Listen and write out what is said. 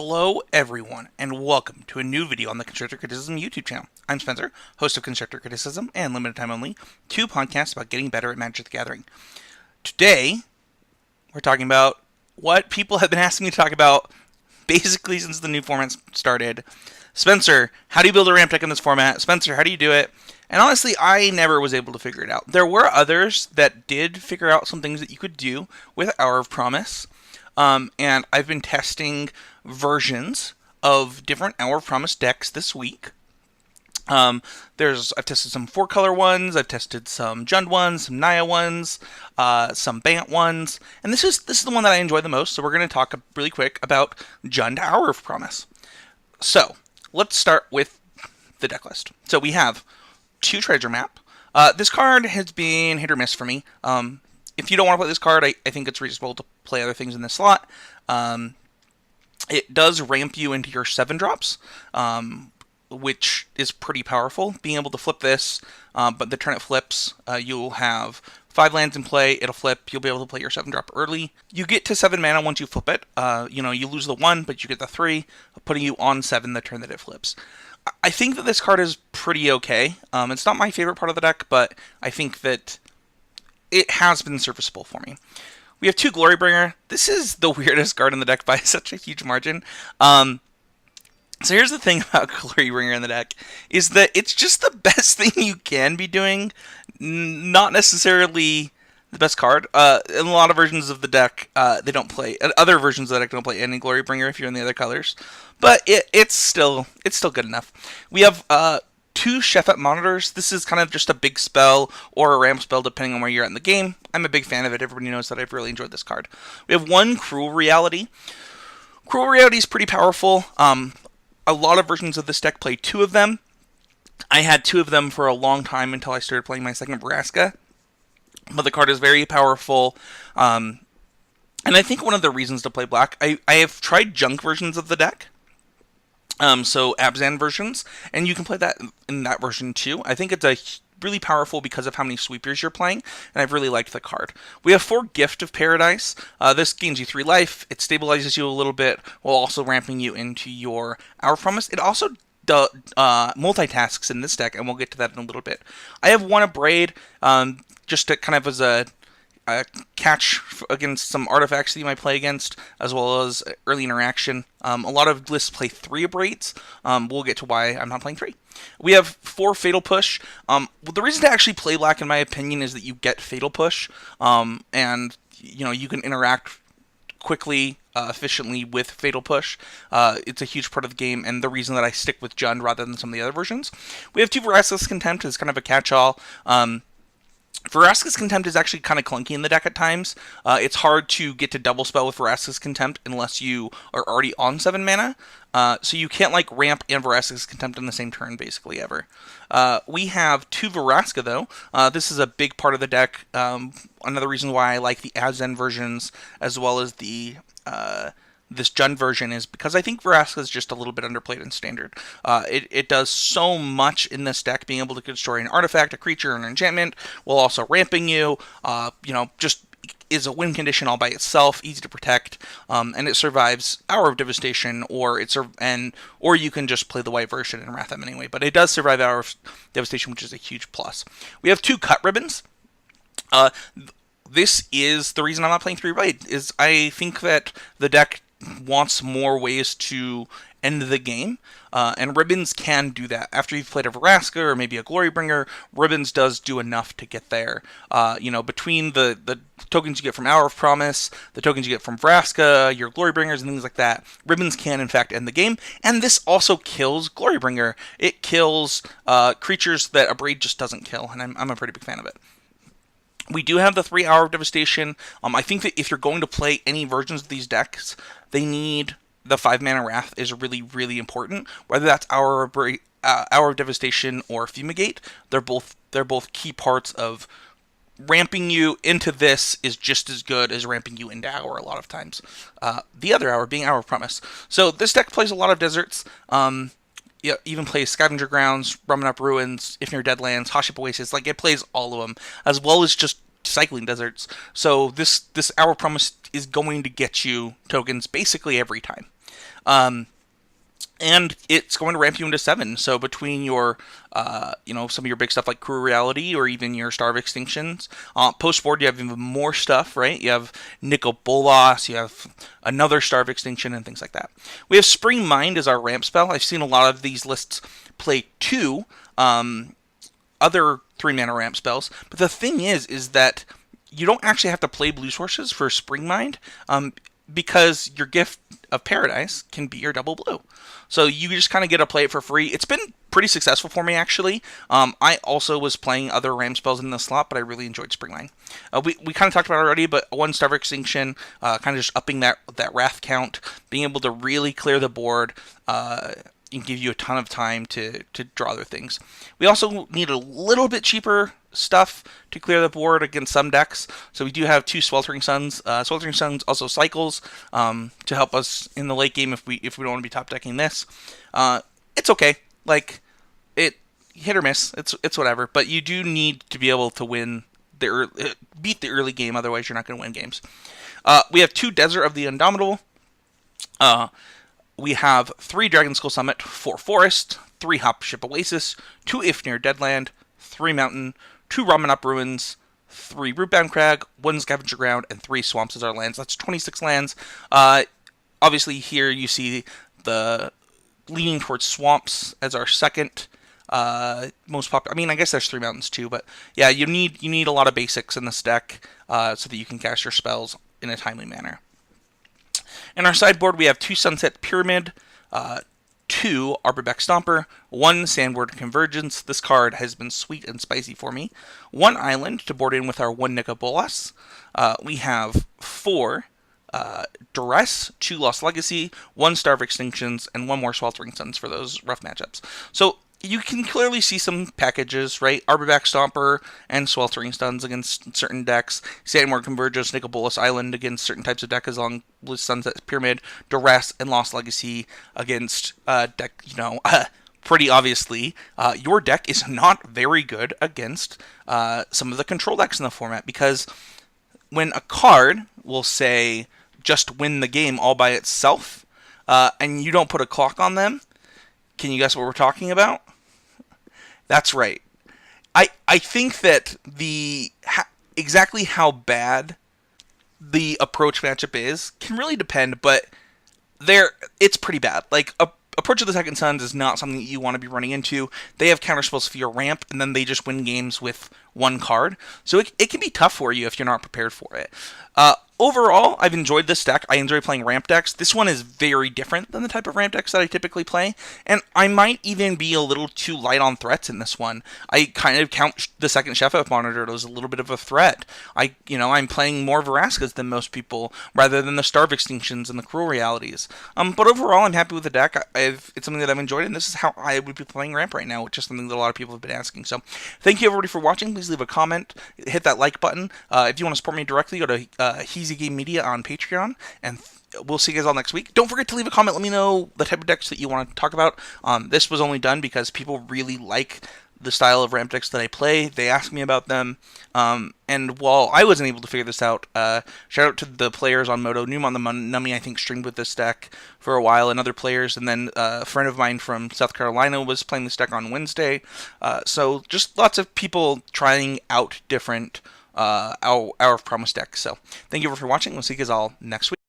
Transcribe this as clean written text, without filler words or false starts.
Hello everyone, and welcome to a new video on the Constructor Criticism YouTube channel. I'm Spencer, host of Constructor Criticism and Limited Time Only, two podcasts about getting better at Magic the Gathering. Today, we're talking about what people have been asking me to talk about basically since the new format started. Spencer, how do you build a ramp deck in this format? Spencer, how do you do it? And honestly, I never was able to figure it out. There were others that did figure out some things that you could do with Hour of Promise. And I've been testing versions of different Hour of Promise decks this week. I've tested some 4-color ones, I've tested some Jund ones, some Naya ones, some Bant ones, and this is the one that I enjoy the most, so we're going to talk really quick about Jund Hour of Promise. So, let's start with the deck list. So we have 2 Treasure Map. This card has been hit or miss for me. If you don't want to play this card, I think it's reasonable to play other things in this slot. It does ramp you into your 7-drops, which is pretty powerful. Being able to flip this, but the turn it flips, you'll have 5 lands in play, it'll flip, you'll be able to play your 7-drop early. You get to 7 mana once you flip it. You lose the 1, but you get the 3, putting you on 7 the turn that it flips. I think that this card is pretty okay. It's not my favorite part of the deck, but I think that it has been serviceable for me. We have 2 Glorybringer. This is the weirdest card in the deck by such a huge margin. So here's the thing about Glorybringer in the deck, is that it's just the best thing you can be doing, not necessarily the best card. In a lot of versions of the deck, they don't play, other versions of the deck don't play any Glorybringer if you're in the other colors, but it's still good enough. We have 2 Shefet Monitors. This is kind of just a big spell or a ramp spell depending on where you're at in the game. I'm a big fan of it. Everybody knows that I've really enjoyed this card. We have 1 Cruel Reality. Cruel Reality is pretty powerful. A lot of versions of this deck play 2 of them. I had 2 of them for a long time until I started playing my second Vraska. But the card is very powerful. And I think one of the reasons to play black, I have tried junk versions of the deck. So Abzan versions, and you can play that in that version too. I think it's really powerful because of how many sweepers you're playing, and I've really liked the card. We have 4 Gift of Paradise. This gains you 3 life. It stabilizes you a little bit while also ramping you into your Hour of Promise. It also multitasks in this deck, and we'll get to that in a little bit. I have 1 Abrade, just to kind of as a catch against some artifacts that you might play against, as well as early interaction. A lot of lists play 3 Abrades. We'll get to why I'm not playing 3. We have 4 Fatal Push. The reason to actually play black, in my opinion, is that you get Fatal Push, and you can interact quickly, efficiently with Fatal Push. It's a huge part of the game, and the reason that I stick with Jund rather than some of the other versions. We have 2 Vraska's Contempt as kind of a catch-all. Vraska's Contempt is actually kind of clunky in the deck at times. It's hard to get to double spell with Vraska's Contempt unless you are already on 7 mana. So you can't ramp and Vraska's Contempt in the same turn basically ever. We have 2 Vraska though. This is a big part of the deck. Another reason why I like the Abzan versions as well as the this Jund version is because I think Vraska is just a little bit underplayed in Standard. It does so much in this deck, being able to destroy an artifact, a creature, an enchantment, while also ramping you. Just is a win condition all by itself, easy to protect, and it survives Hour of Devastation, or you can just play the white version and wrath them anyway. But it does survive Hour of Devastation, which is a huge plus. We have 2 Cut Ribbons. This is the reason I'm not playing 3 Raid, is I think that the deck wants more ways to end the game, and Ribbons can do that. After you've played a Vraska or maybe a Glorybringer, Ribbons does do enough to get there. Between the tokens you get from Hour of Promise, the tokens you get from Vraska, your Glorybringers and things like that, Ribbons can in fact end the game, and this also kills Glorybringer. It kills creatures that Abrade just doesn't kill, and I'm a pretty big fan of it. We do have the 3 Hour of Devastation. I think that if you're going to play any versions of these decks, they need the 5 mana Wrath is really, really important. Whether that's Hour of Devastation or Fumigate, they're both key parts of ramping you into this is just as good as ramping you into Hour a lot of times. The other Hour being Hour of Promise. So this deck plays a lot of deserts. Even plays Scavenger Grounds, Ramunap Ruins, Ifnir Deadlands, Hashep Oasis. It plays all of them, as well as just cycling deserts. So this Hour Promise is going to get you tokens basically every time. And it's going to ramp you into 7. So between your, some of your big stuff like Cruel Reality or even your Star of Extinctions, post-board you have even more stuff, right? You have Nicol Bolas, you have another Star of Extinction, and things like that. We have Spring Mind as our ramp spell. I've seen a lot of these lists play 2 other 3-mana ramp spells, but the thing is that you don't actually have to play blue sources for Spring Mind, because your Gift of Paradise can be your double blue. So you just kind of get to play it for free. It's been pretty successful for me, actually. I also was playing other ramp spells in the slot, but I really enjoyed Springline. We kind of talked about it already, but 1 Star of Extinction, kind of just upping that Wrath count, being able to really clear the board, and give you a ton of time to draw other things. We also need a little bit cheaper stuff to clear the board against some decks. So we do have 2 Sweltering Suns. Sweltering Suns also cycles to help us in the late game if we don't want to be top decking this. It's okay. Like, it hit or miss. It's whatever. But you do need to be able to beat the early game. Otherwise, you're not going to win games. We have 2 Desert of the Indomitable. We have 3 Dragonskull Summit, 4 Forest, 3 Hashep Oasis, 2 Ifnir Deadlands, 3 Mountain, 2 Ramunap Ruins, 3 Rootbound Crag, 1 Scavenger Ground, and 3 Swamps as our lands. That's 26 lands. Obviously, here you see the leaning towards Swamps as our second most popular. I mean, I guess there's 3 Mountains too, but yeah, you need a lot of basics in this deck so that you can cast your spells in a timely manner. In our sideboard, we have 2 Sunset Pyramid, 2 Arborback Stomper, 1 Sandwurm Convergence. This card has been sweet and spicy for me. 1 Island to board in with our 1 Nicol Bolas. We have 4 Duress, 2 Lost Legacy, 1 Star of Extinctions, and 1 more Sweltering Suns for those rough matchups. So you can clearly see some packages, right? Arborback Stomper and Sweltering Suns against certain decks. Sandwurm Convergence, Nicol Bolas Island against certain types of decks, along with Sunset Pyramid, Duress, and Lost Legacy against deck, pretty obviously, your deck is not very good against some of the control decks in the format, because when a card will say, just win the game all by itself, and you don't put a clock on them, can you guess what we're talking about? That's right. I think that exactly how bad the approach matchup is can really depend, but it's pretty bad. Like, Approach of the Second Suns is not something that you want to be running into. They have counterspells for your ramp, and then they just win games with 1 card. So it can be tough for you if you're not prepared for it. Overall, I've enjoyed this deck. I enjoy playing ramp decks. This one is very different than the type of ramp decks that I typically play, and I might even be a little too light on threats in this one. I kind of count the second Shefet Monitor as a little bit of a threat. I'm playing more Vraskas than most people, rather than the Star of Extinctions and the Cruel Realities. But overall, I'm happy with the deck. It's something that I've enjoyed, and this is how I would be playing ramp right now, which is something that a lot of people have been asking. So, thank you everybody for watching. Please leave a comment, hit that like button. If you want to support me directly, go to Heezy Game Media on Patreon, and we'll see you guys all next week. Don't forget to leave a comment. Let me know the type of decks that you want to talk about. This was only done because people really like the style of ramp decks that I play. They ask me about them, and while I wasn't able to figure this out, shout out to the players on Moto. Noom on the Nummy, I think, streamed with this deck for a while, and other players, and then a friend of mine from South Carolina was playing this deck on Wednesday. So just lots of people trying out different Hour of Promise decks. So thank you for watching. We'll see you guys all next week.